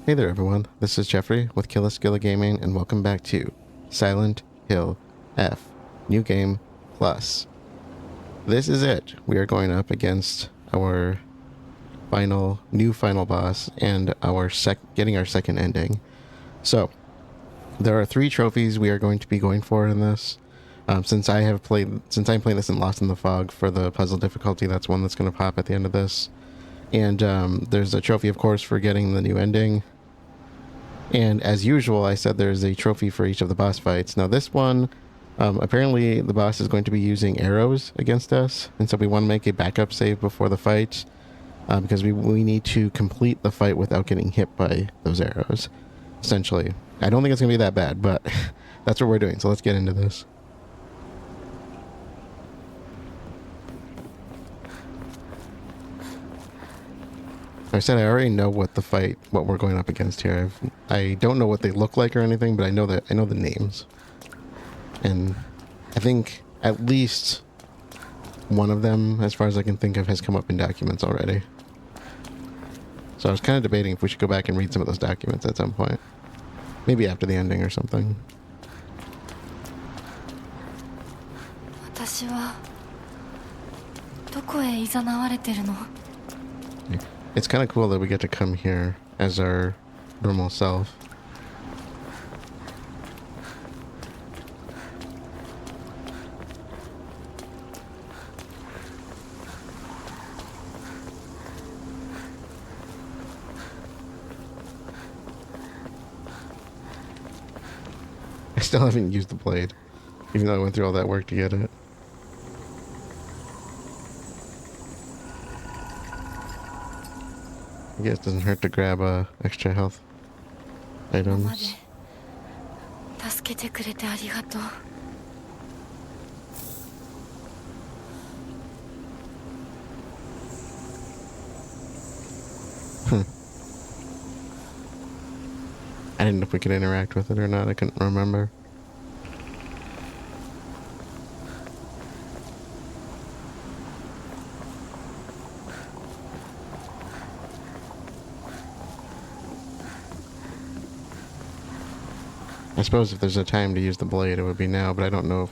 Hey there everyone, this is Jeffrey with Killaskila Gaming and welcome back to Silent Hill F, New Game Plus. This is it. We are going up against our new final boss and our getting our second ending. So, there are 3 trophies we are going to be going for in this. Since I'm playing this in Lost in the Fog for the puzzle difficulty, that's one that's going to pop at the end of this. And there's a trophy, of course, for getting the new ending. And as usual, I said there's a trophy for each of the boss fights. Now this one, apparently the boss is going to be using arrows against us. And so we want to make a backup save before the fight. Because we need to complete the fight without getting hit by those arrows. Essentially. I don't think it's going to be that bad, but that's what we're doing. So let's get into this. I said I already know what we're going up against here. I don't know what they look like or anything, but I know the names. And I think at least one of them, as far as I can think of, has come up in documents already. So I was kind of debating if we should go back and read some of those documents at some point. Maybe after the ending or something. It's kind of cool that we get to come here as our normal self. I still haven't used the blade, even though I went through all that work to get it. I guess it doesn't hurt to grab extra health items. I didn't know if we could interact with it or not. I couldn't remember. I suppose if there's a time to use the blade, it would be now, but I don't know if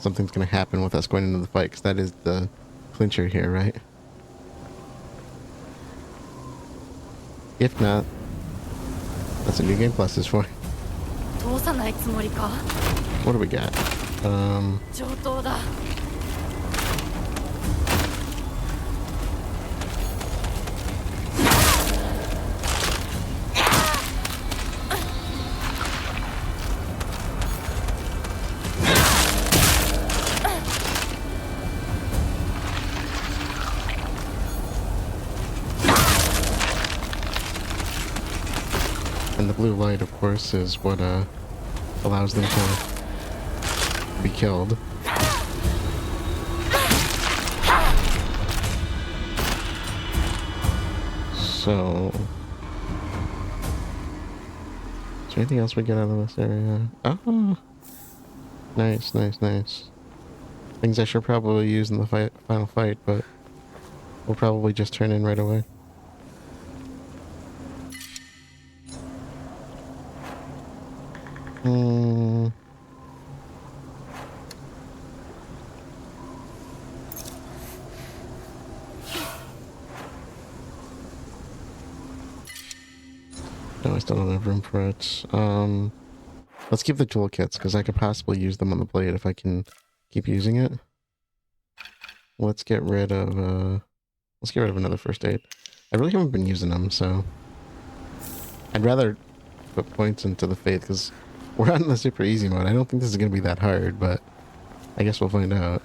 something's going to happen with us going into the fight, because that is the clincher here, right? If not, that's a New Game Plus is for. What do we got? And the blue light, of course, is what allows them to be killed. So, is there anything else we get out of this area? Oh, nice, nice, nice. Things I should probably use in the final fight, but we'll probably just turn in right away. No, I still don't have room for it. Let's keep the toolkits, because I could possibly use them on the blade if I can keep using it. Let's get rid of another first aid. I really haven't been using them, so I'd rather put points into the faith, because we're on the super easy mode. I don't think this is going to be that hard, but I guess we'll find out.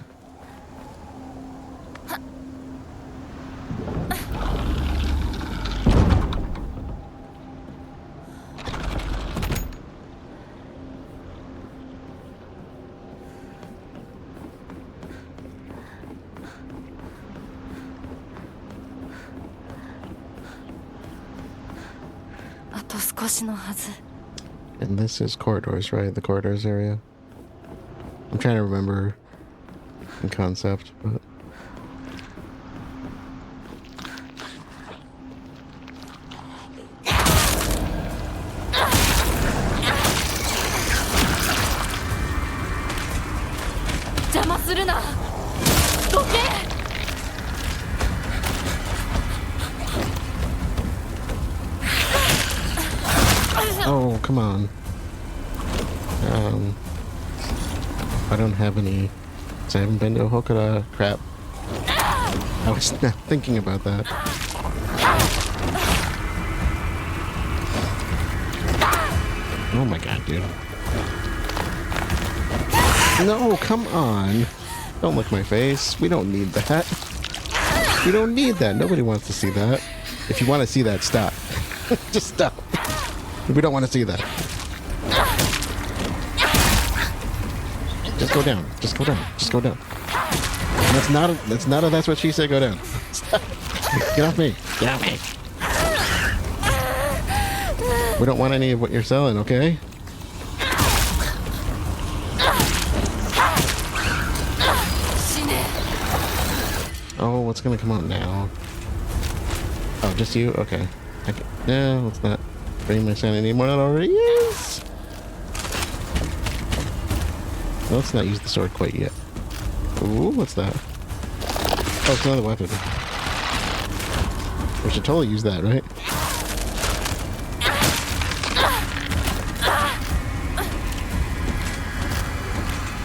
And this is corridors, right? The corridors area. I'm trying to remember in concept, but Oh, come on. I don't have any... So I haven't been to Hokura. Crap. I was not thinking about that. Oh my god, dude. No, come on. Don't lick my face. We don't need that. We don't need that. Nobody wants to see that. If you want to see that, stop. Just stop. We don't want to see that. Just go down. Just go down. Just go down. That's not a that's what she said, go down. Stop. Get off me. Get off me. We don't want any of what you're selling, okay? Oh, what's gonna come out now? Oh, just you? Okay. Yeah, let's not bring my sanity more than it already is. Well, let's not use the sword quite yet. Ooh, what's that? Oh, it's another weapon. We should totally use that, right?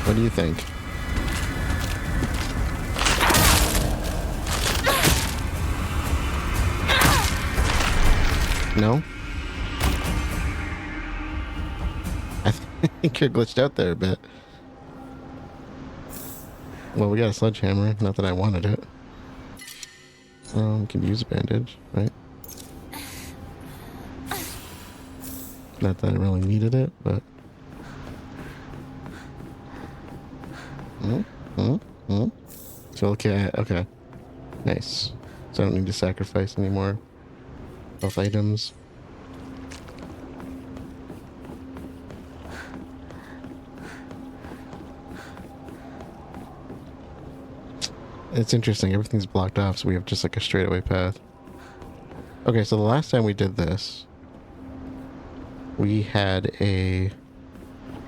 What do you think? No? I think you're glitched out there a bit. Well, we got a sledgehammer. Not that I wanted it. Can use a bandage, right? Not that I really needed it, but... So, okay, okay. Nice. So I don't need to sacrifice anymore health items. It's interesting, everything's blocked off, so we have just like a straightaway path. Okay, so the last time we did this, we had a...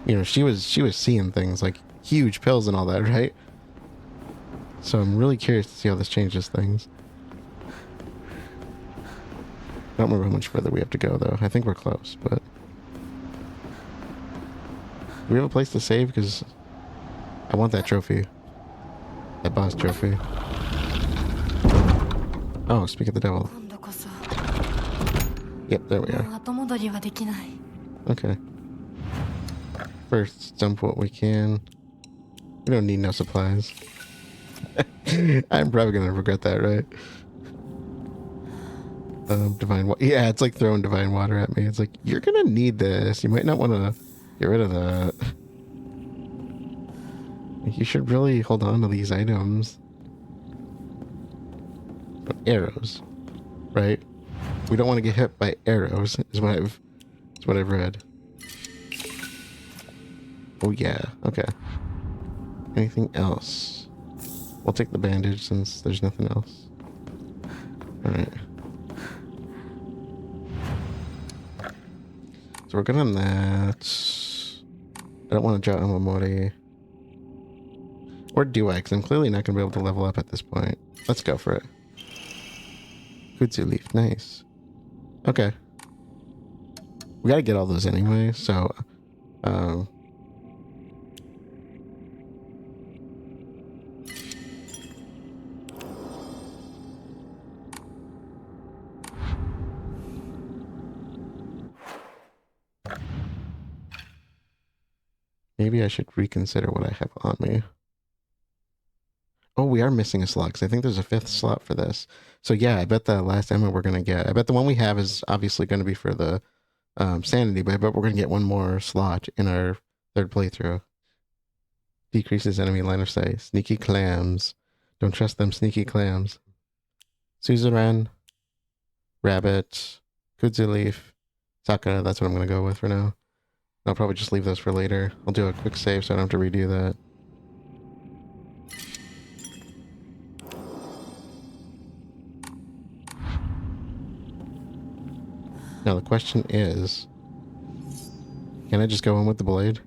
You know, she was seeing things like huge pills and all that, right? So I'm really curious to see how this changes things. I don't remember how much further we have to go, though. I think we're close, but... Do we have a place to save? Because I want that trophy. That boss trophy. Oh, speak of the devil. Yep, there we are. Okay. First, dump what we can. We don't need no supplies. I'm probably gonna regret that, right? Divine water. Yeah, it's like throwing divine water at me. It's like, you're gonna need this. You might not want to get rid of that. You should really hold on to these items. But arrows, right? We don't want to get hit by arrows. Is what I've read. Oh yeah. Okay. Anything else? We'll take the bandage since there's nothing else. All right. So we're good on that. I don't want to draw Amamori. Or do I? Because I'm clearly not going to be able to level up at this point. Let's go for it. Kudzu leaf. Nice. Okay. We got to get all those anyway, so... maybe I should reconsider what I have on me. Oh, we are missing a slot, because I think there's a 5th slot for this. So yeah, I bet the last ammo we're going to get... I bet the one we have is obviously going to be for the sanity, but I bet we're going to get one more slot in our 3rd playthrough. Decreases enemy line of sight. Sneaky clams. Don't trust them sneaky clams. Suzerain. Rabbit. Kudzu leaf. Sakura, that's what I'm going to go with for now. I'll probably just leave those for later. I'll do a quick save so I don't have to redo that. Now the question is, can I just go in with the blade?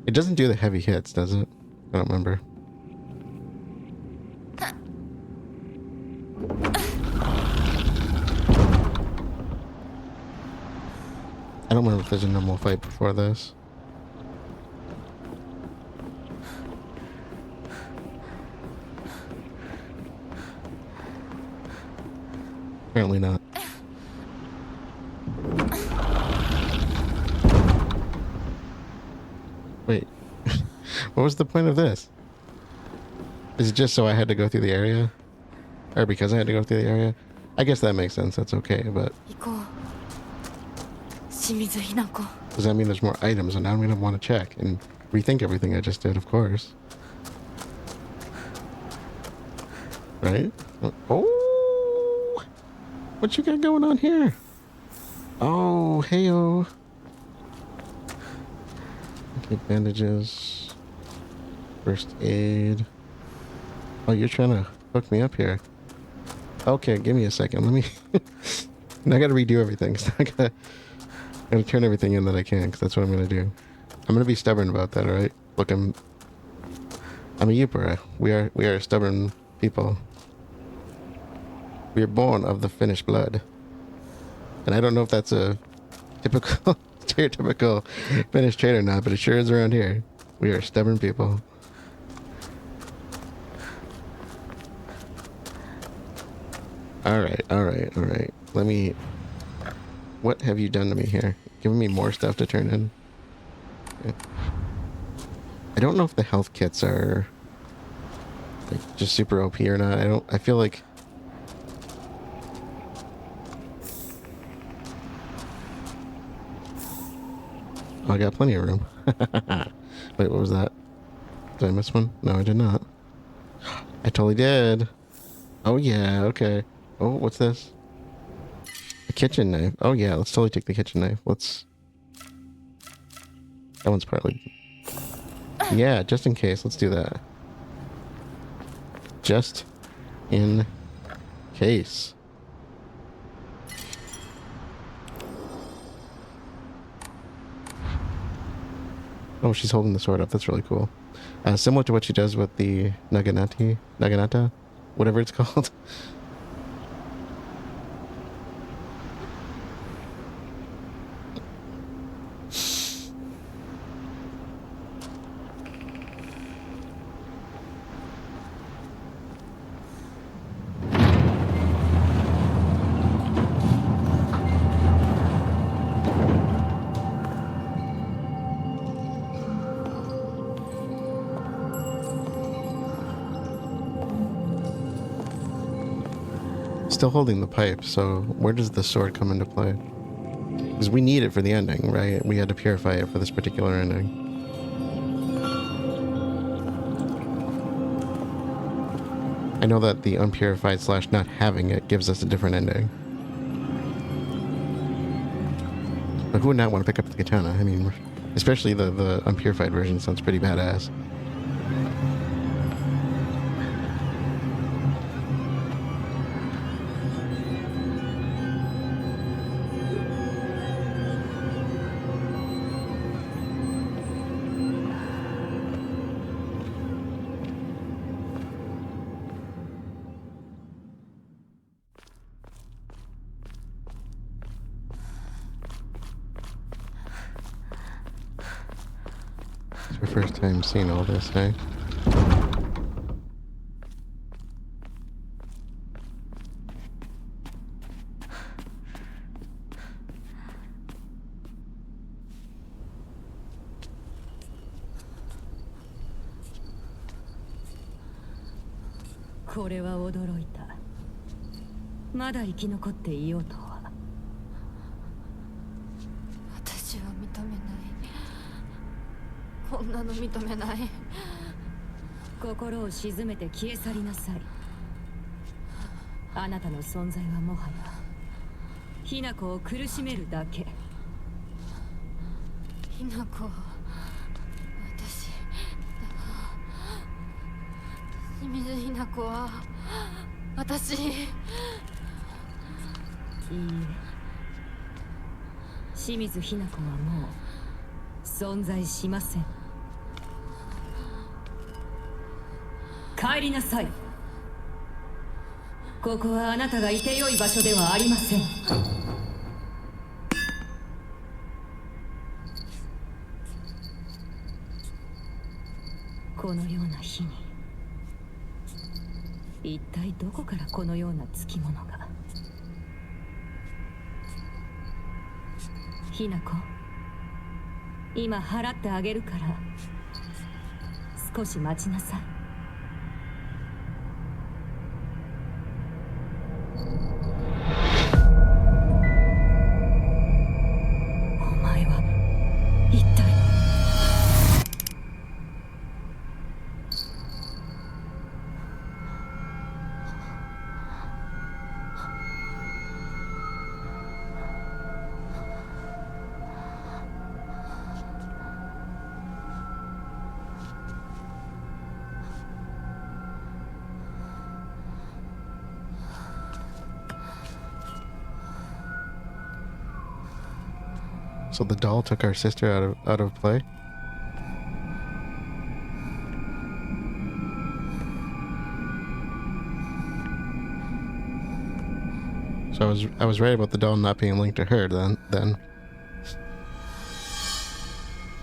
It doesn't do the heavy hits, does it? I don't remember. I don't remember if there's a normal fight before this. Apparently not. Wait. What was the point of this? Is it just so I had to go through the area? Or because I had to go through the area? I guess that makes sense. That's okay, but... Does that mean there's more items and now I'm going to want to check and rethink everything I just did, of course. Right? Oh! What you got going on here? Oh, hey-oh. Okay, bandages. First aid. Oh, you're trying to hook me up here. Okay, give me a second. Let me... I gotta redo everything. I'm gonna turn everything in that I can, because that's what I'm gonna do. I'm gonna be stubborn about that, alright? Look, I'm a Yupara. We are stubborn people. We are born of the Finnish blood. And I don't know if that's a typical, stereotypical Finnish trait or not, but it sure is around here. We are stubborn people. Alright. Let me... What have you done to me here? Giving me more stuff to turn in? Okay. I don't know if the health kits are... like, just super OP or not. I feel like... Oh, I got plenty of room. Wait, what was that? Did I miss one? No, I did not. I totally did. Oh, yeah, okay. Oh, what's this? A kitchen knife. Oh, yeah, let's totally take the kitchen knife. Let's... That one's partly... Yeah, just in case. Let's do that. Just in case. Oh, she's holding the sword up. That's really cool. Similar to what she does with the Naginata, whatever it's called. Still holding the pipe, so where does the sword come into play? Because we need it for the ending, right? We had to purify it for this particular ending. I know that the unpurified / not having it gives us a different ending. But who would not want to pick up the katana? I mean, especially the unpurified version sounds pretty badass. It's your first time seeing all this, eh? ここはあなたがいてよい場所ではありません。このような日に一体どこからこのようなつきものが。ひな子、今払ってあげるから少し待ちなさい。お前は一体。So the doll took our sister out of play? So I was right about the doll not being linked to her then.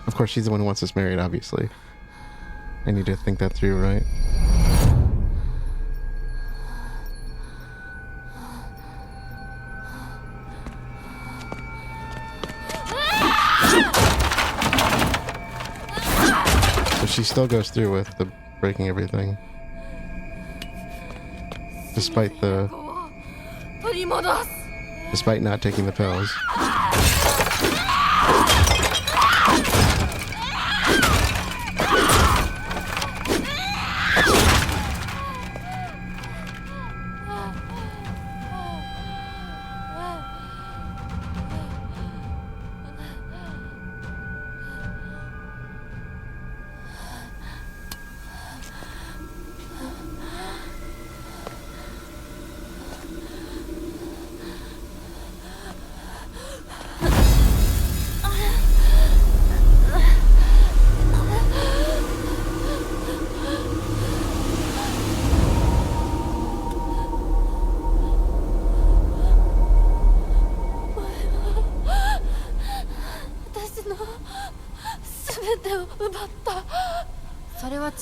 Of course she's the one who wants us married, obviously. I need to think that through, right? So she still goes through with the breaking everything. Despite not taking the pills.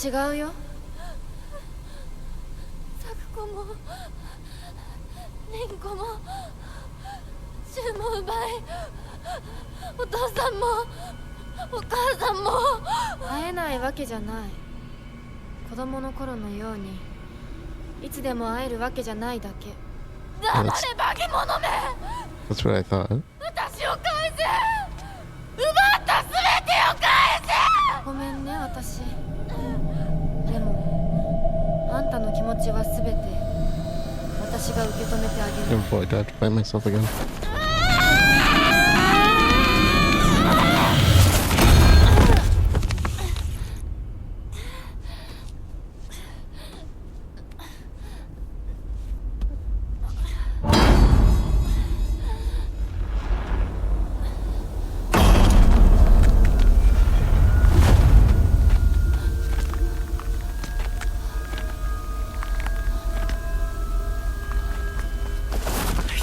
違うよ。咲子も凛子も柊も奪い、お父さんもお母さんも。会えないわけじゃない。子供の頃のようにいつでも会えるわけじゃないだけ。黙れ化け物め。 That's what I thought. 私を返せ。奪ったすべてを返せ。ごめんね、私。でもあんたの気持ちはすべて私が受け止めてあげる。 Oh boy, do I have to fight myself again?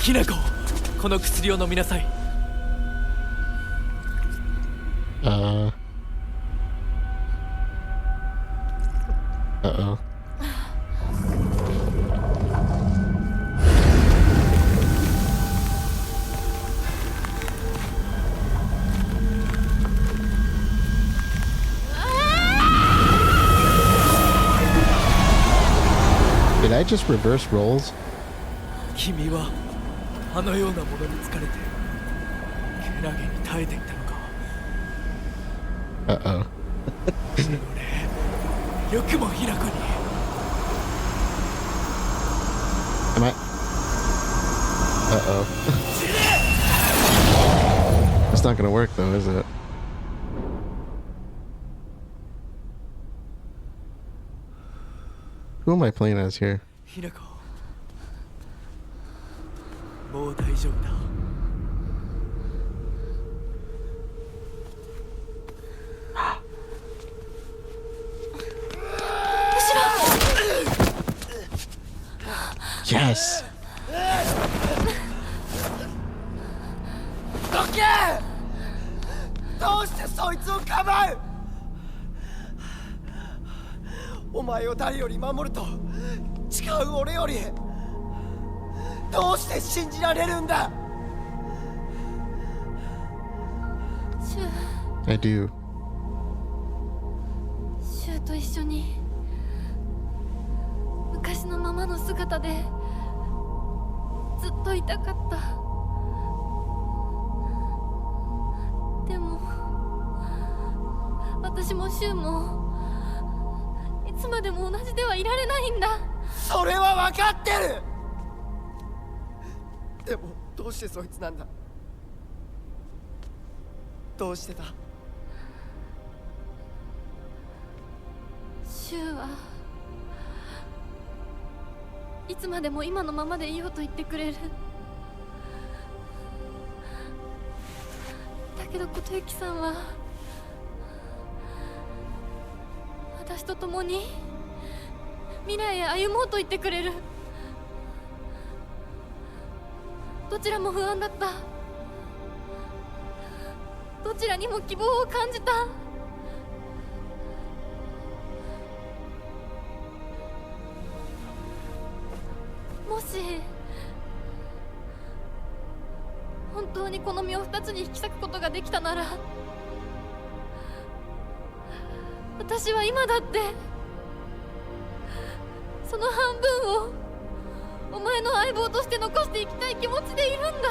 Hinako, この薬を飲みなさい。Uh-oh. Did I just reverse roles? 君はあのようなものに疲れてけなげに耐えていたのか。 Uh-oh. よくもヒナコに。 Am I? Uh-oh. It's not gonna work though, is it? Who am I playing as here? ヒナコ、もう大丈夫だ。Yes! Yes. どけ！どうしてそいつをかばう！お前を誰より守ると誓う俺よりどうして信じられるんだ！ I do. シュウと一緒に昔のままの姿でずっといたかった。でも私もシュウもいつまでも同じではいられないんだ。それは分かってる。でもどうしてそいつなんだ？どうしてだ？シュウはいつまでも今のままでいようと言ってくれる。だけど琴雪さんは私と共に未来へ歩もうと言ってくれる。どちらも不安だった。どちらにも希望を感じた。もし本当にこの身を二つに引き裂くことができたなら、私は今だってその半分をお前の相棒として残していきたい気持ちでいるんだ。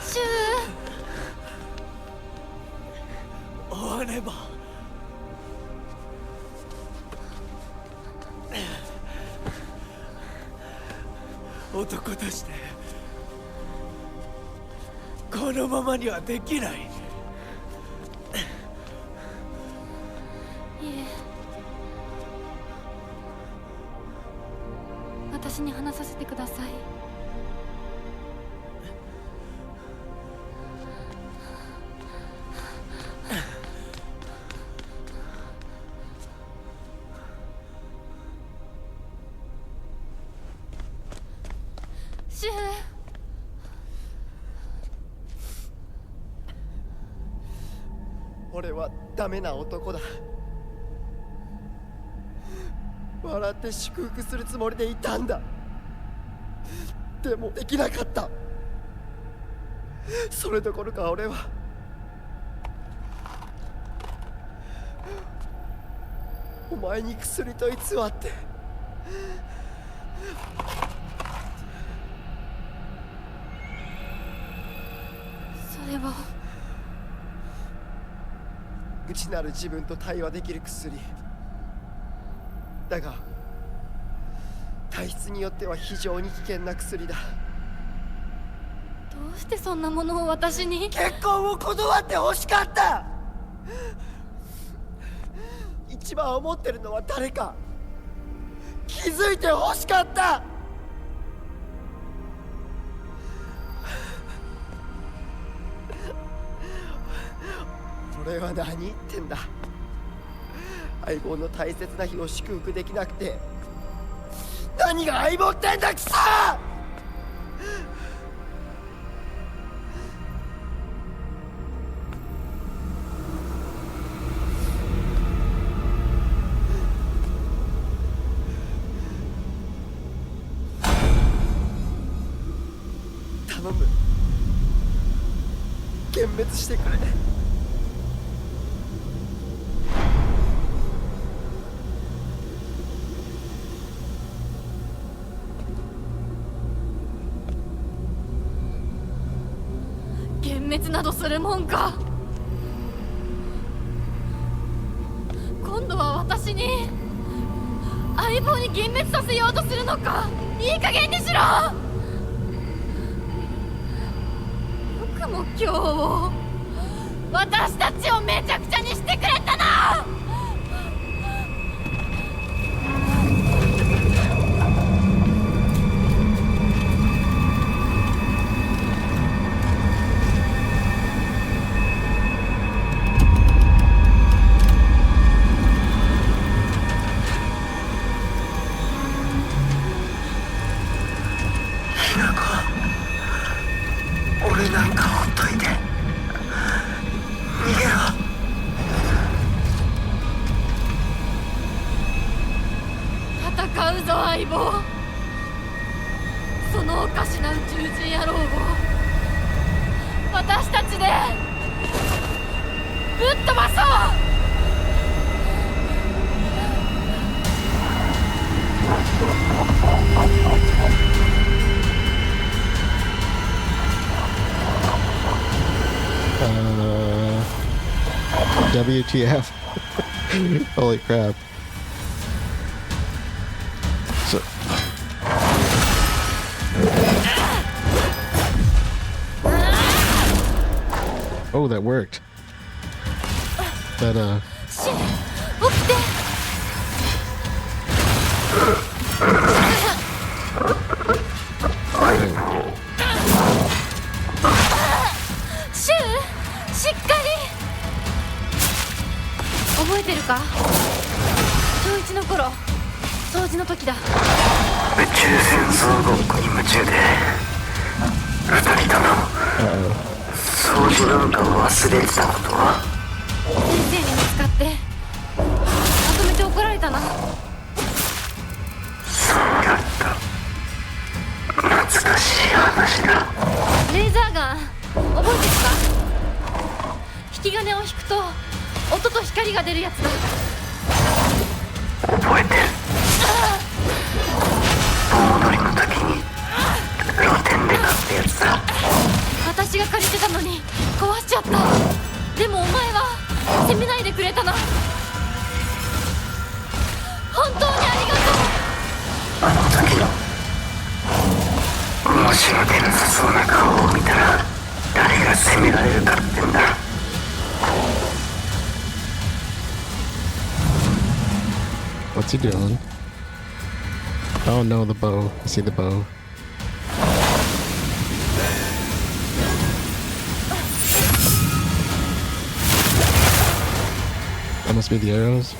シュウ、追わねば。男としてこのままにはできない。いえ、私に話させてください。シュウ、俺はダメな男だ。笑って祝福するつもりでいたんだ。でもできなかった。それどころか俺はお前に薬と偽ってそれは内なる自分と対話できる薬だが、体質によっては非常に危険な薬だ。どうしてそんなものを私に。結婚を断って欲しかった。一番思ってるのは誰か気づいて欲しかった。俺は何言ってんだ。相棒の大切な日を祝福できなくて何が相棒ってんだ、くそ！頼む、幻滅してくれ。幻滅などするもんか。今度は私に相棒に幻滅させようとするのか。いい加減にしろ。よくも今日を私たちをめちゃくちゃにしてくれたな。うぞ相棒。そのおかしな宇宙人野郎を私たちでぶっ飛ばそう。WTF. Holy crap. So oh, that worked. That シン、起きて。シュウ、しっかり。覚えてるか？小1の頃、掃除の時だ。宇宙戦争ごっこに夢中で二人とも掃除なんかを忘れてたことは。先生に見つかってまとめて怒られたな。そうだった。懐かしい話だ。レーザーガン覚えてるか？引き金を引くと音と光が出るやつだ。覚えてる。盆踊りの時に露店で買ったやつだ。私が借りてたのに壊しちゃった。でもお前は責めないでくれたな。本当にありがとう。あの時の申し訳なさそうな顔を見たら誰が責められるかってんだ。what's he doing? Oh no, the bow. I see the bow. That must be the arrows.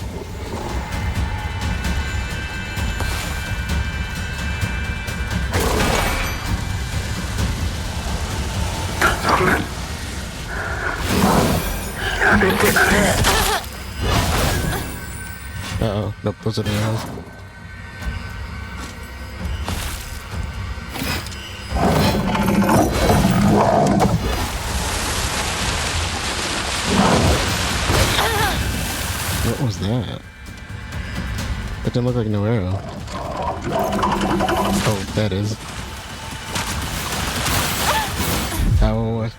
Uh-oh. Nope, those are the arrows. What was that? That didn't look like no arrow. Oh, that is. Ow.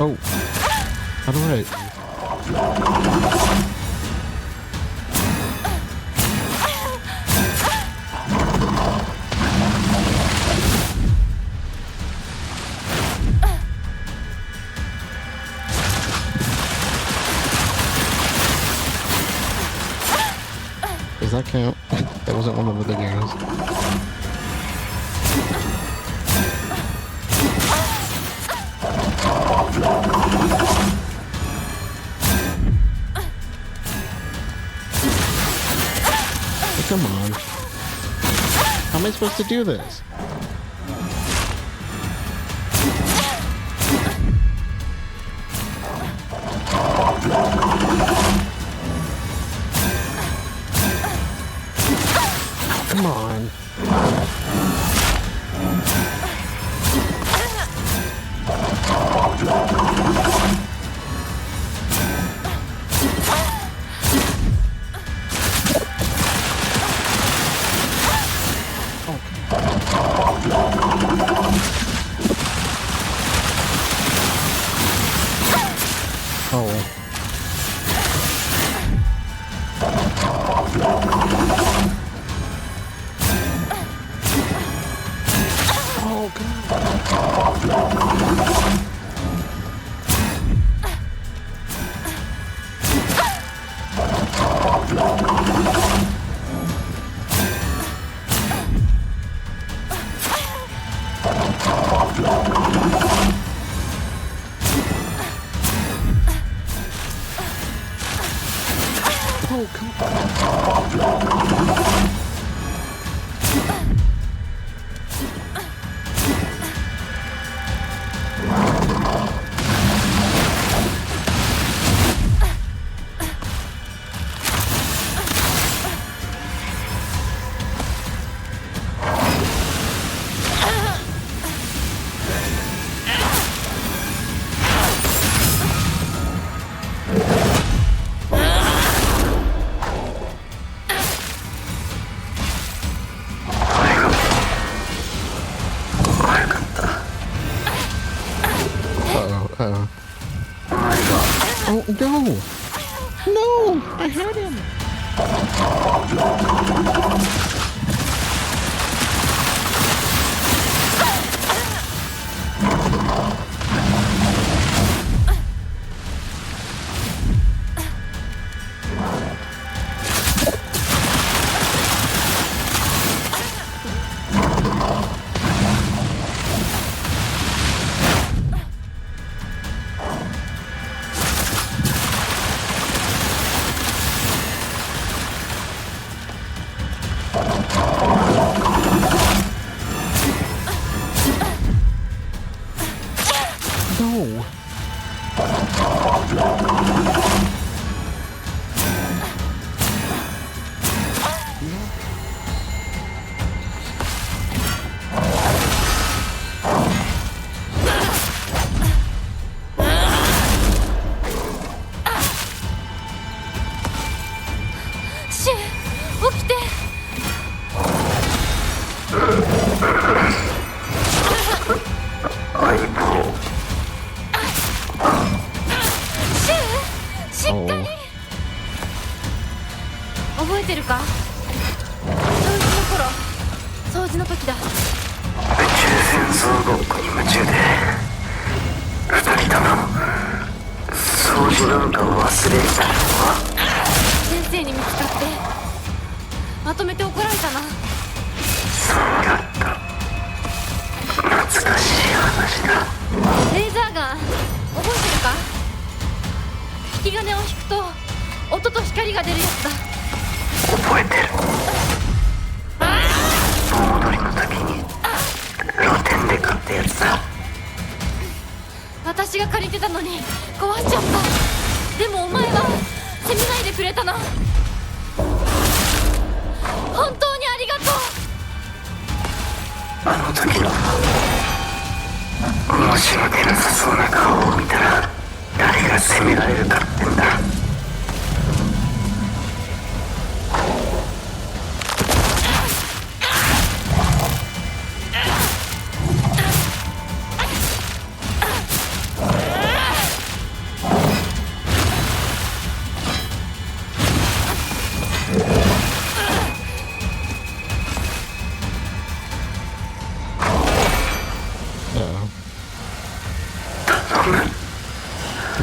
Oh. How do I? Does that count? That wasn't one of the big arrows. Come on. How am I supposed to do this? Come on. Oh. Oh, Oh, come on. Uh-oh. お前が Oh, no! No! I had him! No! Oh. 覚えてるか？掃除の時だ。宇宙戦争ごっこに夢中で二人とも掃除なんかを忘れてたのは先生に見つかってまとめて怒られたな。そうだった。懐かしい話だ。レーザーガン覚えてるか？引き金を引くと音と光が出るやつだ。覚えてる。盆踊りの時に露店で買ったやつだ。私が借りてたのに壊しちゃった。でもお前は責めないでくれたな。本当にありがとう。あの時の申し訳なさそうな顔を見たら誰が責められるかってんだ。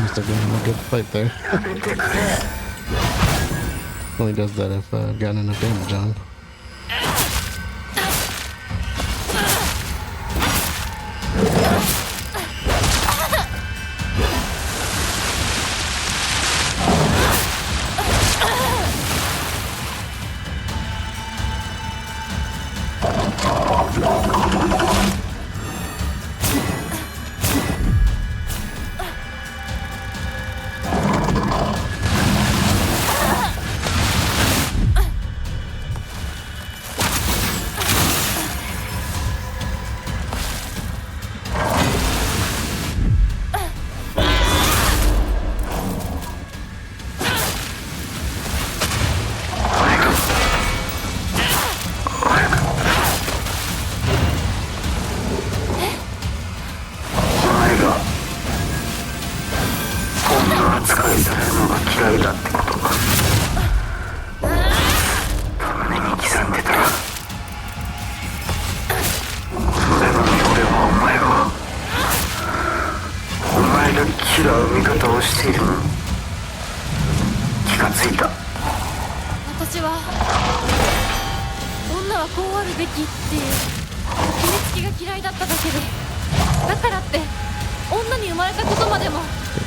Must have given him a good fight there. Only does that if gotten enough damage on.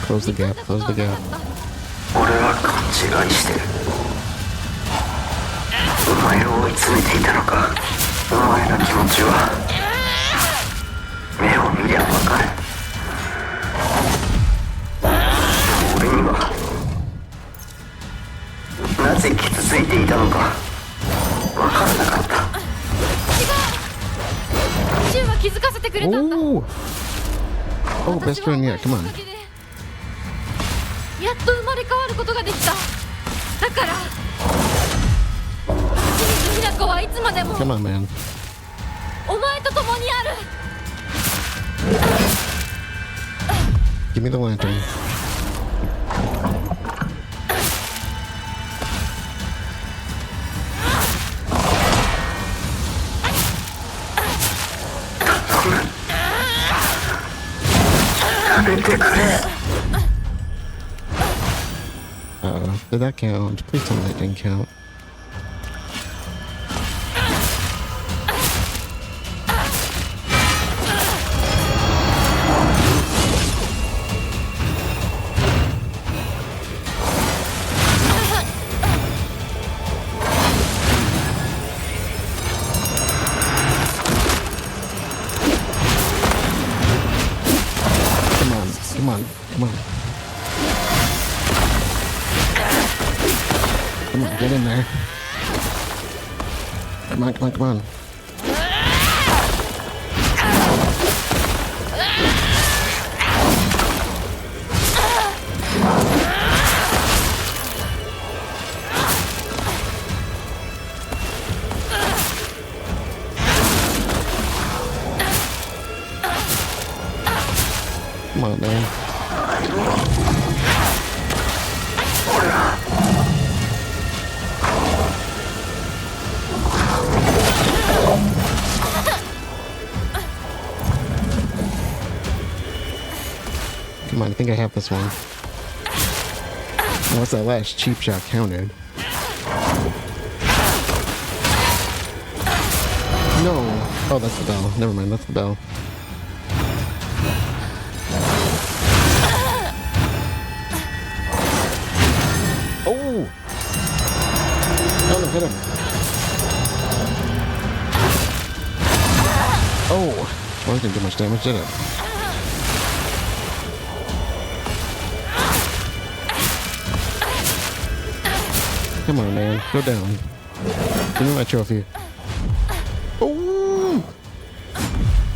Close the gap, close the gap. 俺は勘違いしてる。お前を追い詰めていたのか。お前の気持ちは目を見りゃ分かる。俺にはなぜ傷ついていたのか分からなかった。違う。シュウは気づかせてくれたんだ。Oh, best friend, yeah, come on. やっと生まれ変わることができた。だから清水ひな子はいつまでも Come on, man. お前と共にある。Give me the lantern. Did that count? Please tell me that didn't count. Come on. Come on, get in there. Come on. Come on, man. Come on, I think I have this one. What's that last cheap shot counted? No! Oh, that's the bell. Never mind, that's the bell. Oh! Oh no, hit him. Oh! Well, it didn't do much damage, did it? Come on, man. Go down. Give me my trophy. Oh!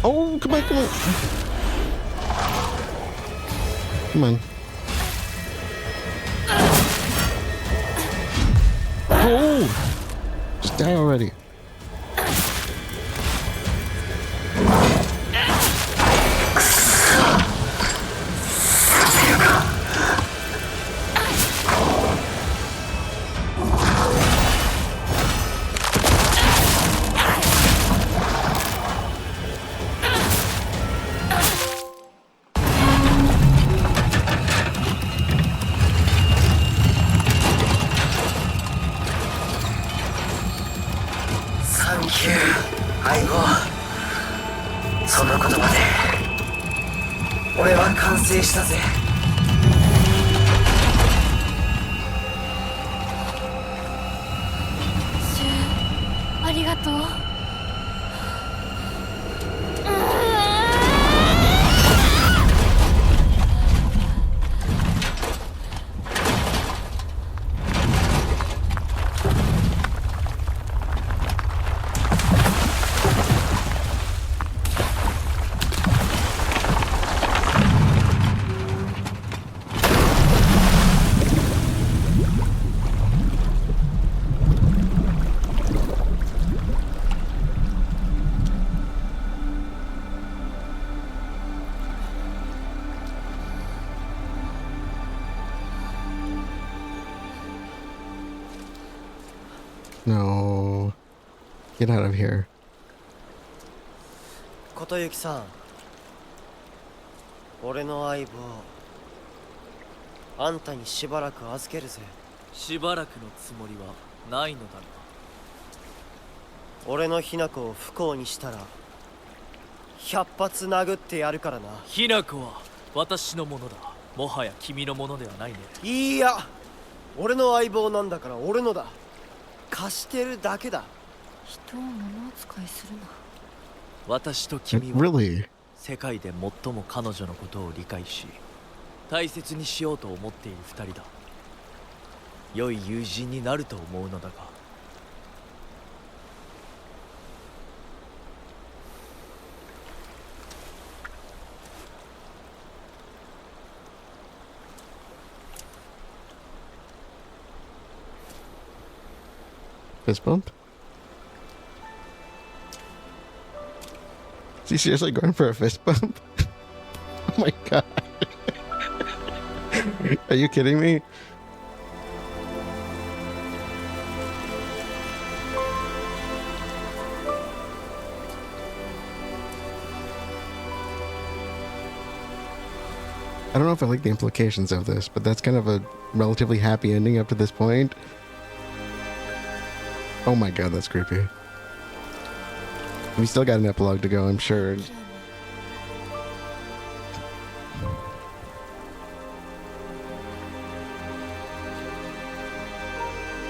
Oh, come on. Come on. Oh! Just die already.相棒、その言葉で俺は完成したぜ。シュウ、ありがとう。No. Get out of here. 琴行さん、俺の相棒あんたにしばらく預けるぜ。しばらくのつもりはないのだろう。俺の雛子を不幸にしたら100発殴ってやるからな。雛子は私のものだ。もはや君のものではないね。いいや、俺の相棒なんだから俺のだ。貸してるだけだ。人を物扱いするな。私と君は Really? 世界で最も彼女のことを理解し大切にしようと思っている二人だ。良い友人になると思うのだが。Fist bump? Is he seriously going for a fist bump? Oh my god. Are you kidding me? I don't know if I like the implications of this, but that's kind of a relatively happy ending up to this point. Oh my god, that's creepy. We still got an epilogue to go, I'm sure.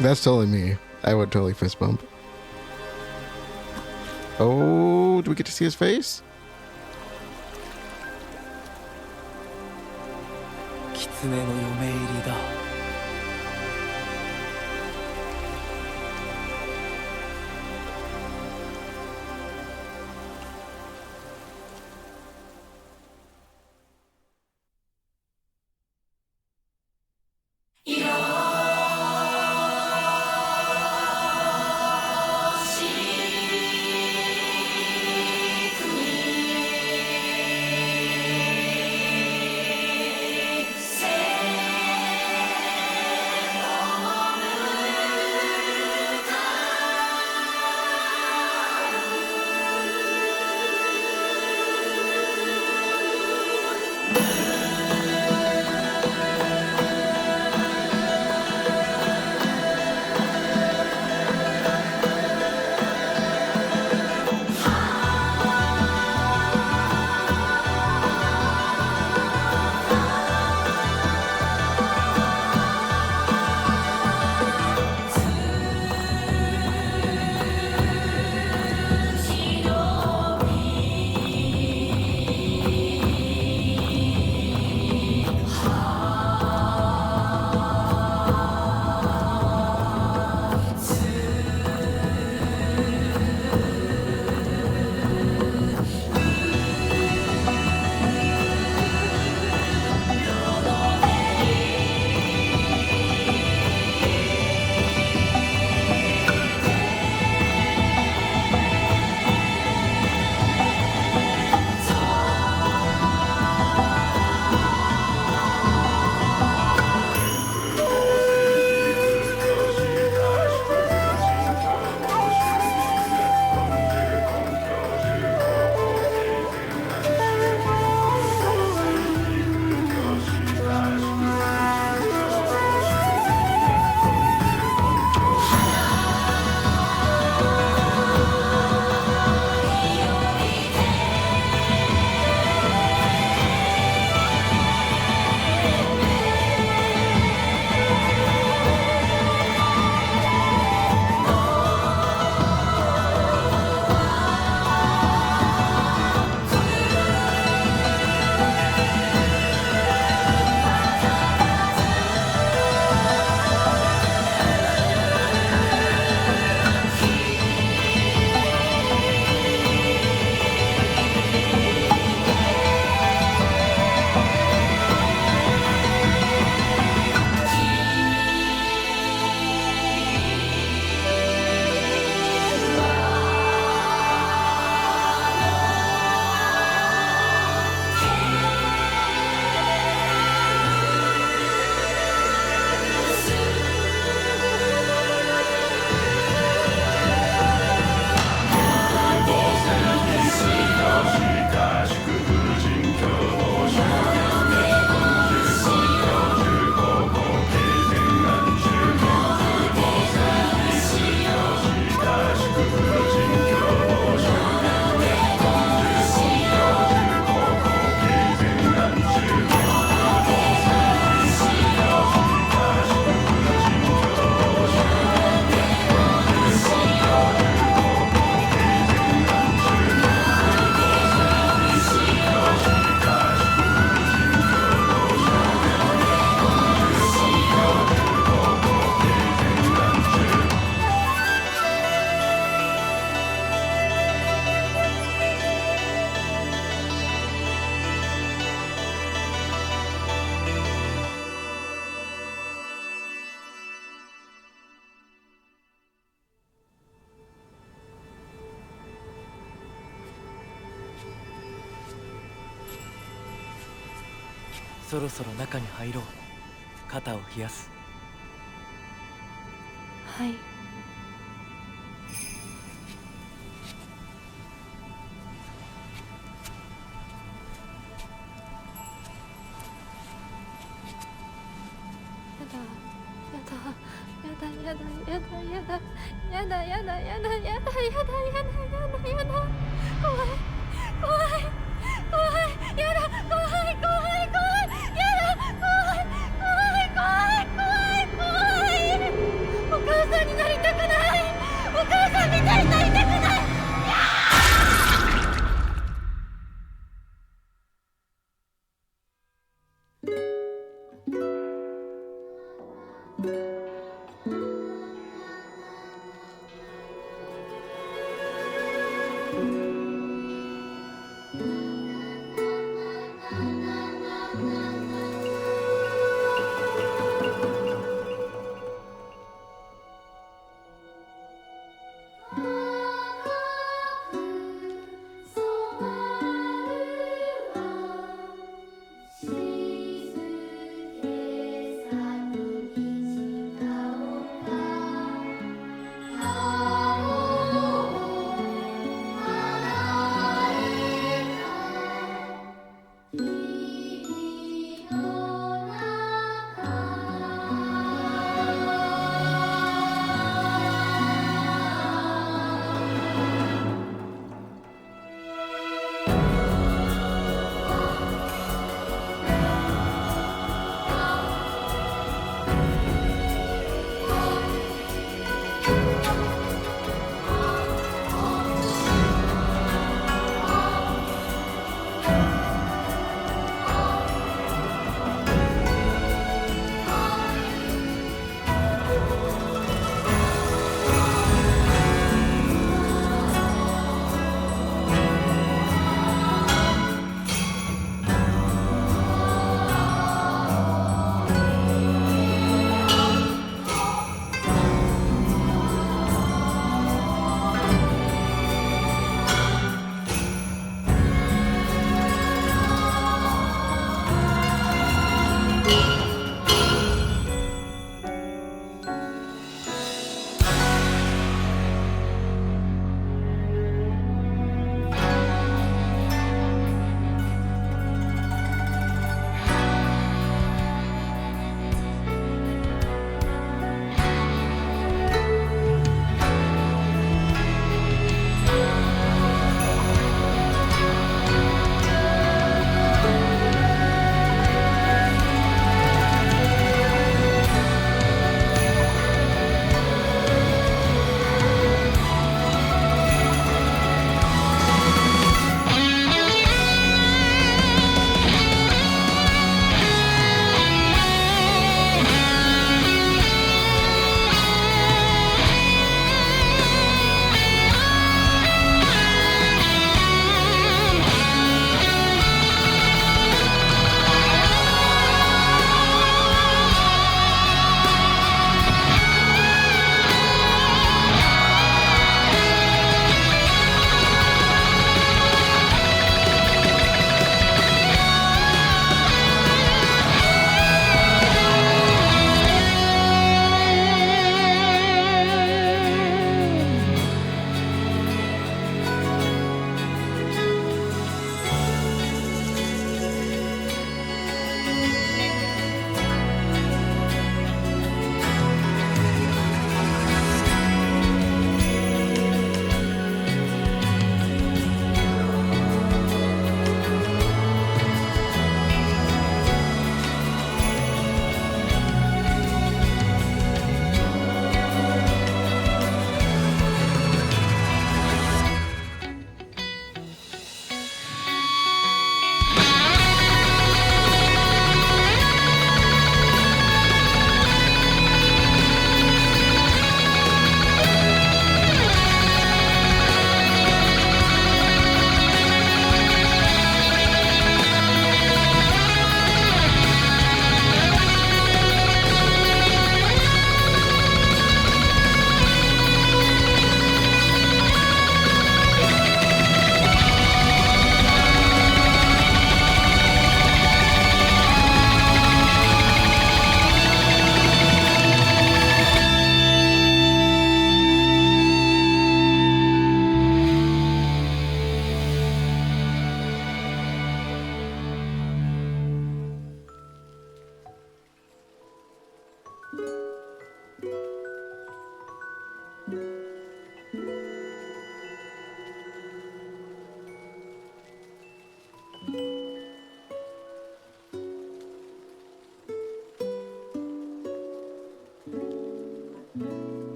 That's totally me. I would totally fist bump. Oh, do we get to see his face? 狐の嫁入りだ。そろそろ中に入ろう。肩を冷やす。はい。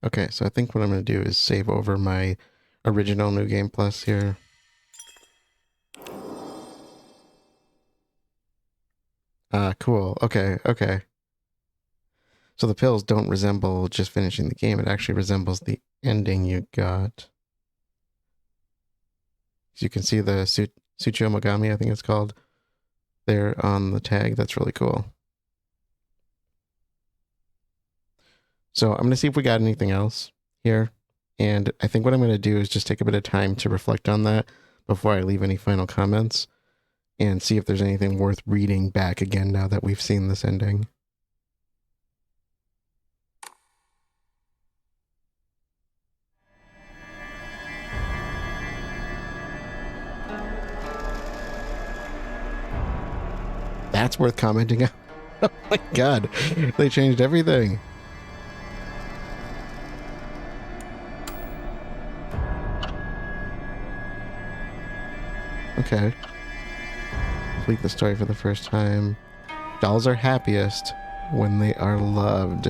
Okay, so I think what I'm going to do is save over my original New Game Plus here. Cool. Okay, okay. So the pills don't resemble just finishing the game. It actually resembles the ending you got. So you can see the Tsukumogami, I think it's called, there on the tag. That's really cool. So I'm going to see if we got anything else here. And I think what I'm going to do is just take a bit of time to reflect on that before I leave any final comments and see if there's anything worth reading back again now that we've seen this ending. That's worth commenting on. Oh my god, they changed everything. Okay. Complete the story for the first time. Dolls are happiest when they are loved.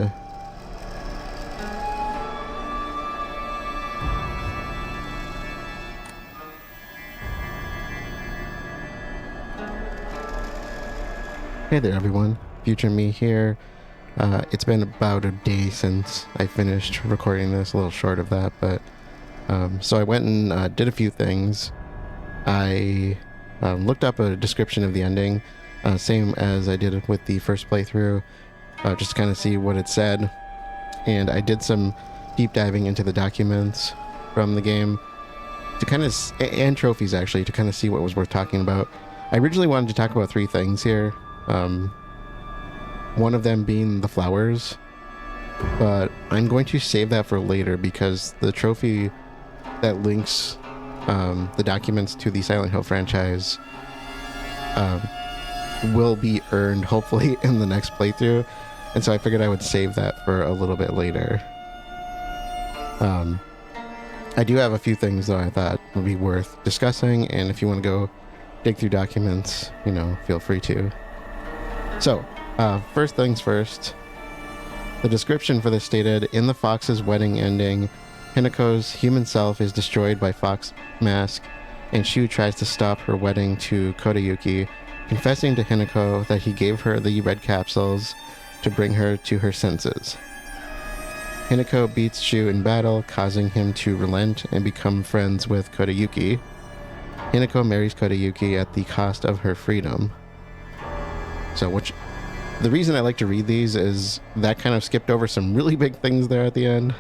Hey there everyone, future me here. It's been about a day since I finished recording this, a little short of that, but so I went and did a few things. I looked up a description of the ending, same as I did with the first playthrough, just to kind of see what it said, and I did some deep diving into the documents from the game to kind of, and trophies actually, to kind of see what was worth talking about. I originally wanted to talk about 3 things here. One of them being the flowers, but I'm going to save that for later because the trophy that links the documents to the Silent Hill franchise will be earned hopefully in the next playthrough, and so I figured I would save that for a little bit later. I do have a few things though I thought would be worth discussing, and if you want to go dig through documents, you know, feel free to. So, first things first, the description for this stated, in the Fox's wedding ending, Hinako's human self is destroyed by Fox Mask, and Shu tries to stop her wedding to Kodayuki, confessing to Hinako that he gave her the red capsules to bring her to her senses. Hinako beats Shu in battle, causing him to relent and become friends with Kodayuki. Hinako marries Kodayuki at the cost of her freedom. So, the reason I like to read these is that kind of skipped over some really big things there at the end.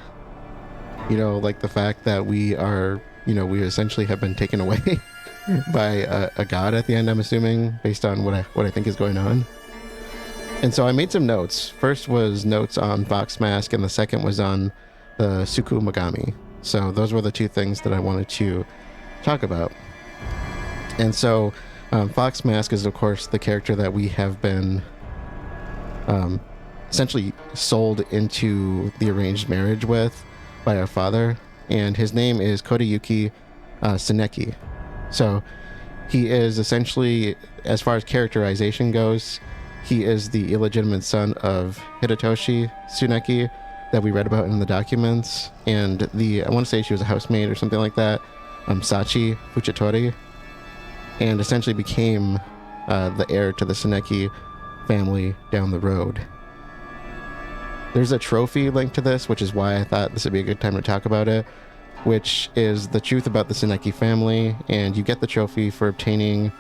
You know, like the fact that we are, you know, we essentially have been taken away by a god at the end, I'm assuming, based on what I think is going on. And so I made some notes. First was notes on Fox Mask, and the second was on the Tsukumogami. So those were the 2 things that I wanted to talk about. And so Fox Mask is, of course, the character that we have been essentially sold into the arranged marriage with by our father, and his name is Kodayuki Tsuneki. So he is essentially, as far as characterization goes, he is the illegitimate son of Hidetoshi Tsuneki that we read about in the documents, and I want to say she was a housemaid or something like that, Sachi Fuchitori, and essentially became the heir to the Tsuneki family down the road. There's a trophy linked to this, which is why I thought this would be a good time to talk about it, which is the truth about the Tsuneki family, and you get the trophy for obtaining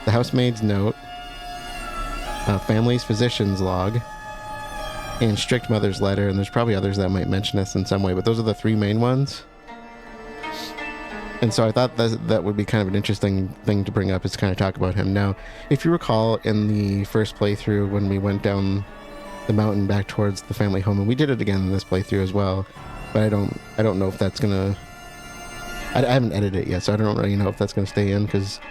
the housemaid's note, family's physician's log, and strict mother's letter, and there's probably others that might mention this in some way, but those are the 3 main ones. And so I thought that would be kind of an interesting thing to bring up, is to kind of talk about him. Now, if you recall in the first playthrough when we went down the mountain back towards the family home, and we did it again in this playthrough as well, but I don't know if that's gonna, I haven't edited it yet, so I don't really know if that's gonna stay in, because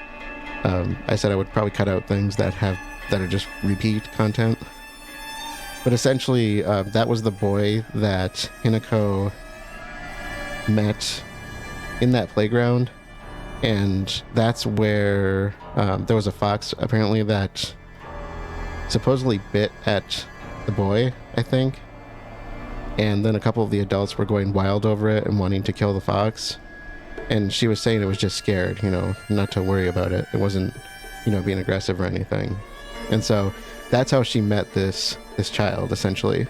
I said I would probably cut out things that are just repeat content. But essentially, that was the boy that Hinako met in that playground, and that's where there was a fox apparently that supposedly bit at the boy, I think, and then a couple of the adults were going wild over it and wanting to kill the fox. And she was saying it was just scared, not to worry about it. It wasn't, being aggressive or anything. And so that's how she met this child, essentially.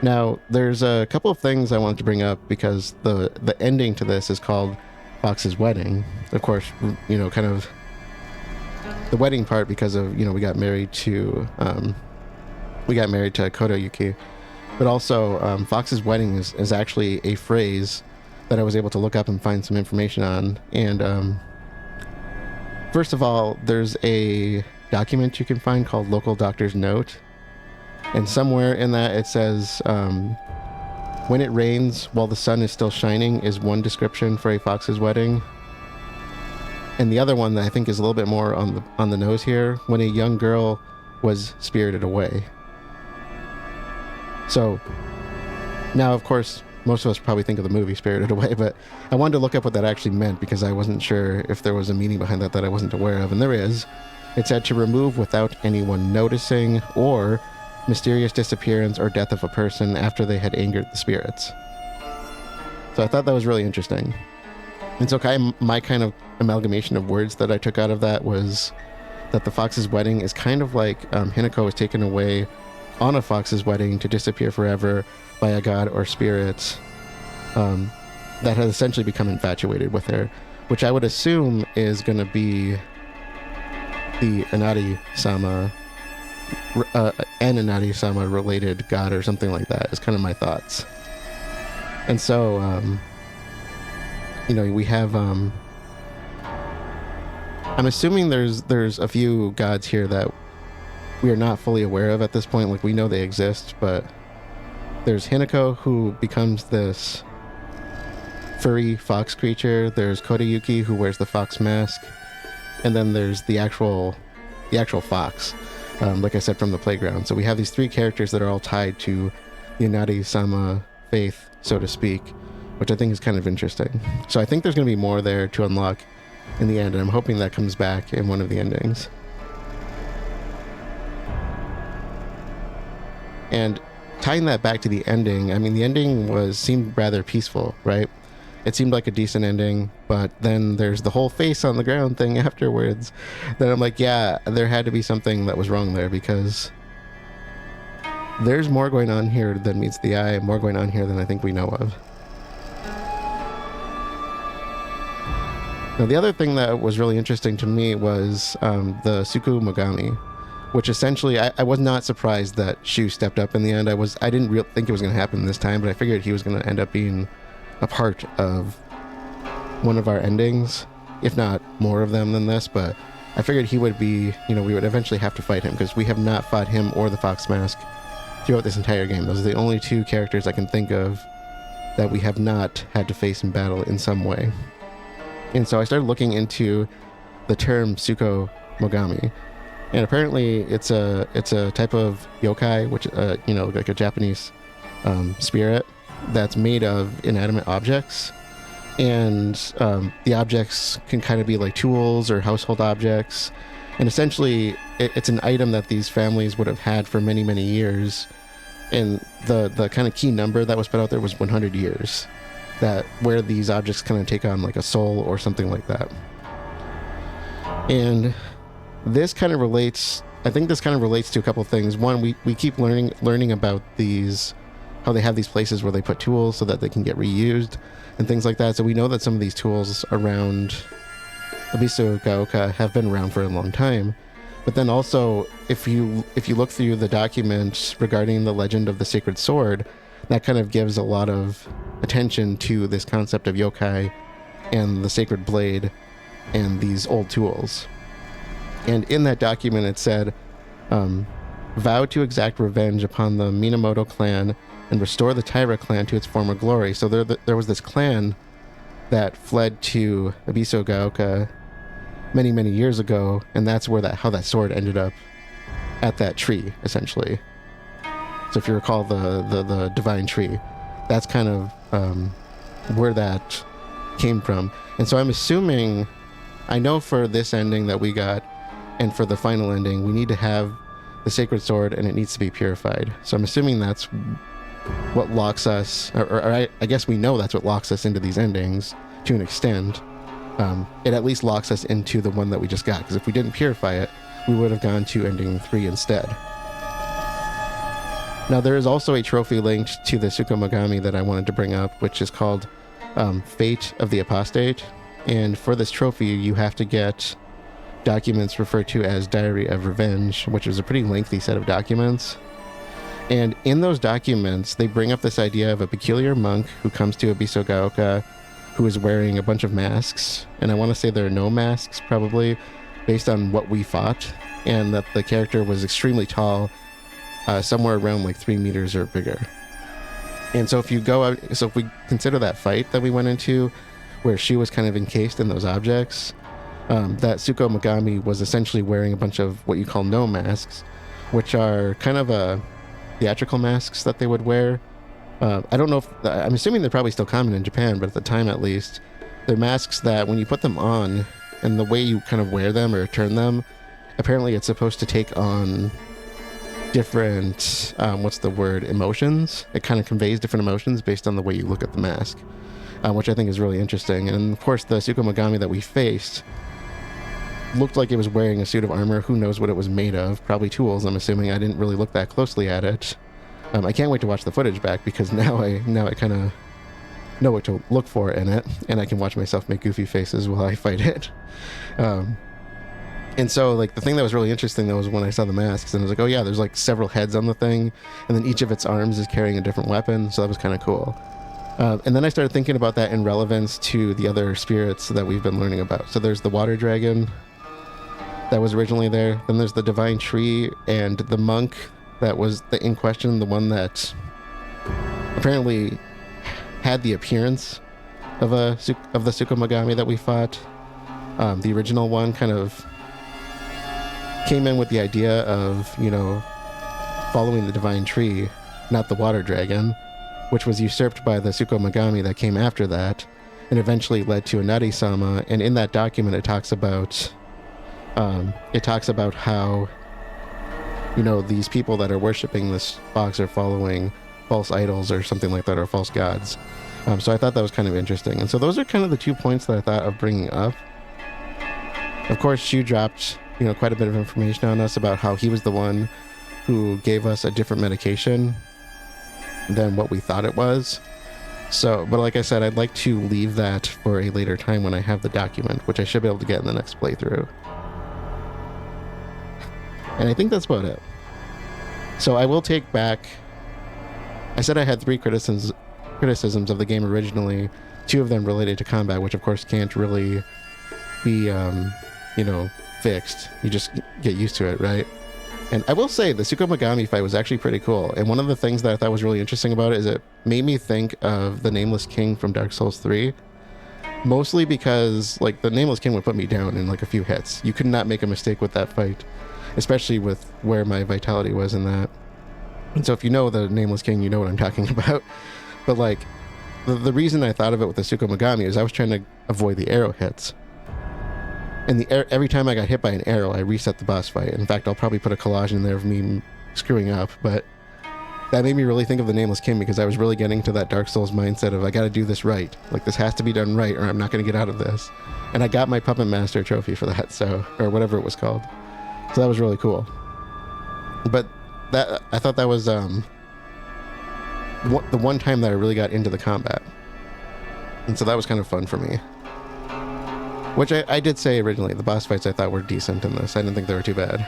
Now, there's a couple of things I wanted to bring up because the ending to this is called Fox's Wedding. Of course, kind of the wedding part because of, we got married to Kotoyuki. But also, Fox's Wedding is actually a phrase that I was able to look up and find some information on. And first of all, there's a document you can find called Local Doctor's Note. And somewhere in that it says, when it rains while the sun is still shining is one description for a fox's wedding. And the other one that I think is a little bit more on the nose here, when a young girl was spirited away. So now, of course, most of us probably think of the movie Spirited Away, but I wanted to look up what that actually meant because I wasn't sure if there was a meaning behind that I wasn't aware of. And there is. It said to remove without anyone noticing, or mysterious disappearance or death of a person after they had angered the spirits. So I thought that was really interesting. And so my kind of amalgamation of words that I took out of that was that the fox's wedding is kind of like Hinako was taken away on a fox's wedding to disappear forever by a god or spirit that has essentially become infatuated with her, which I would assume is going to be the Inari-sama, an Inari-sama related god or something like that, is kind of my thoughts. And so, we have, I'm assuming there's a few gods here that we are not fully aware of at this point. Like, we know they exist, but there's Hinako, who becomes this furry fox creature. There's Kotoyuki, who wears the fox mask. And then there's the actual fox, like I said, from the playground. So we have these three characters that are all tied to the Inari-sama faith, so to speak, which I think is kind of interesting. So I think there's going to be more there to unlock in the end, and I'm hoping that comes back in one of the endings. And tying that back to the ending, I mean, the ending seemed rather peaceful, right? It seemed like a decent ending, but then there's the whole face on the ground thing afterwards. Then I'm like, yeah, there had to be something that was wrong there, because there's more going on here than meets the eye, more going on here than I think we know of. Now, the other thing that was really interesting to me was the Tsukumogami, which essentially, I was not surprised that Shu stepped up in the end. I didn't think it was going to happen this time, but I figured he was going to end up being a part of one of our endings, if not more of them than this. But I figured he would be, we would eventually have to fight him, because we have not fought him or the Fox Mask throughout this entire game. Those are the only two characters I can think of that we have not had to face in battle in some way. And so I started looking into the term Tsukumogami. And apparently it's a type of yokai, which, like a Japanese spirit that's made of inanimate objects. And the objects can kind of be like tools or household objects. And essentially, it's an item that these families would have had for many, many years. And the kind of key number that was put out there was 100 years. Where these objects kind of take on like a soul or something like that. And this kind of relates, I think this kind of relates to a couple of things. One, we keep learning about these, how they have these places where they put tools so that they can get reused and things like that. So we know that some of these tools around Abisu Gaoka have been around for a long time. But then also, if you look through the documents regarding the legend of the sacred sword, that kind of gives a lot of attention to this concept of yokai and the sacred blade and these old tools. And in that document it said, vow to exact revenge upon the Minamoto clan and restore the Taira clan to its former glory. So there was this clan that fled to Abisu Gaoka many, many years ago, and that's where how that sword ended up at that tree, essentially. So if you recall the divine tree, that's kind of where that came from. And so I'm assuming, I know for this ending that we got, and for the final ending, we need to have the sacred sword and it needs to be purified. So I'm assuming that's what locks us, or I guess we know that's what locks us into these endings to an extent. It at least locks us into the one that we just got, because if we didn't purify it, we would have gone to ending 3 instead. Now, there is also a trophy linked to the Tsukumogami that I wanted to bring up, which is called Fate of the Apostate. And for this trophy, you have to get documents referred to as Diary of Revenge, which is a pretty lengthy set of documents. And in those documents, they bring up this idea of a peculiar monk who comes to Abisogaoka, who is wearing a bunch of masks. And I want to say there are no masks, probably, based on what we fought. And that the character was extremely tall, somewhere around like 3 meters or bigger. And so if you go out, so if we consider that fight that we went into, where she was kind of encased in those objects, that Tsukumogami was essentially wearing a bunch of what you call no masks, which are kind of theatrical masks that they would wear. I don't know if, I'm assuming they're probably still common in Japan, but at the time at least, they're masks that when you put them on, and the way you kind of wear them or turn them, apparently it's supposed to take on different, emotions. It kind of conveys different emotions based on the way you look at the mask, which I think is really interesting. And of course, the Tsukumogami that we faced looked like it was wearing a suit of armor. Who knows what it was made of? Probably tools, I'm assuming. I didn't really look that closely at it. I can't wait to watch the footage back, because now I kind of know what to look for in it, and I can watch myself make goofy faces while I fight it. And so, like, the thing that was really interesting, though, was when I saw the masks, and I was like, oh yeah, there's like several heads on the thing, and then each of its arms is carrying a different weapon, so that was kind of cool. And then I started thinking about that in relevance to the other spirits that we've been learning about. So there's the water dragon that was originally there, then there's the divine tree, and the monk that was in question, the one that apparently had the appearance of the Tsukumogami that we fought. The original one kind of came in with the idea of, following the divine tree, not the water dragon, which was usurped by the Tsukumogami that came after that, and eventually led to a Nari-sama. And in that document, it talks about how, these people that are worshiping this box are following false idols or something like that, or false gods. So I thought that was kind of interesting. And so those are kind of the 2 points that I thought of bringing up. Of course, Shu dropped, quite a bit of information on us about how he was the one who gave us a different medication than what we thought it was. So, but like I said, I'd like to leave that for a later time when I have the document, which I should be able to get in the next playthrough. And I think that's about it. So I will take back, I said I had 3 criticisms of the game originally, 2 of them related to combat, which of course can't really be, fixed. You just get used to it, right? And I will say the Tsukumogami fight was actually pretty cool. And one of the things that I thought was really interesting about it is it made me think of the Nameless King from Dark Souls 3. Mostly because, like, the Nameless King would put me down in, like, a few hits. You could not make a mistake with that fight, especially with where my vitality was in that. And so if you know the Nameless King, you know what I'm talking about. But, like, the reason I thought of it with the Tsukumogami is I was trying to avoid the arrow hits. And every time I got hit by an arrow, I reset the boss fight. In fact, I'll probably put a collage in there of me screwing up, but that made me really think of the Nameless King, because I was really getting to that Dark Souls mindset of, I gotta do this right. Like, this has to be done right, or I'm not gonna get out of this. And I got my Puppetmaster trophy for that, or whatever it was called. So that was really cool. But I thought that was the one time that I really got into the combat. And so that was kind of fun for me. Which I did say originally, the boss fights I thought were decent in this. I didn't think they were too bad.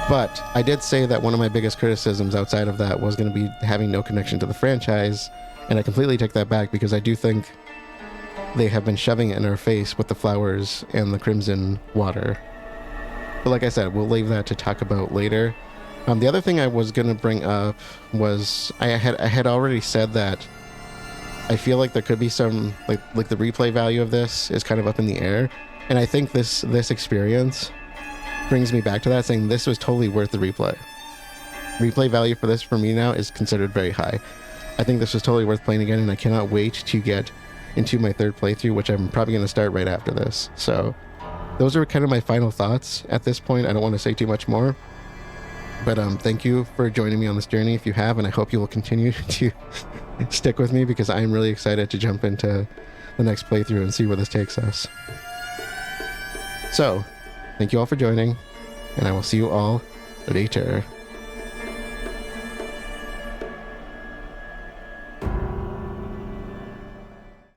But I did say that one of my biggest criticisms outside of that was going to be having no connection to the franchise, and I completely take that back, because I do think they have been shoving it in our face with the flowers and the crimson water. But like I said, we'll leave that to talk about later. The other thing I was going to bring up was I had already said that I feel like there could be some, like the replay value of this is kind of up in the air. And I think this experience brings me back to that, saying this was totally worth the replay. Replay value for this, for me now, is considered very high. I think this was totally worth playing again, and I cannot wait to get into my 3rd playthrough, which I'm probably going to start right after this. So those are kind of my final thoughts at this point. I don't want to say too much more. But thank you for joining me on this journey if you have, and I hope you will continue to stick with me because I'm really excited to jump into the next playthrough and see where this takes us. So, thank you all for joining, and I will see you all later.